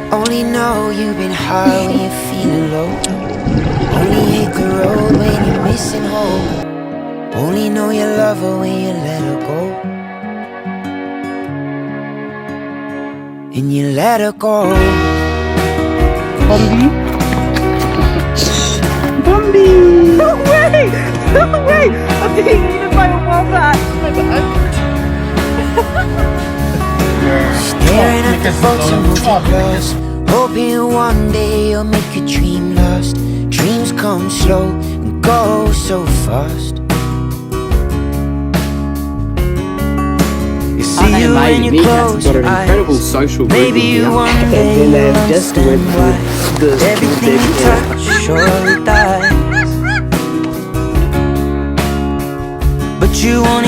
Only know you've been high when you're feeling low. Only hate the road when you're missing home. Only know you love her when you let her go. And you let her go. Bambi? Bambi! No way! No way! I'm being eaten by a wombat! Staring at the boats and moving close, hoping one day you'll make your dream last. Dreams come slow and go so fast. You see you when you close got an your incredible eyes. social Maybe movement you here. one And day then you'll I just went understand why with the everything you touch surely dies. But you only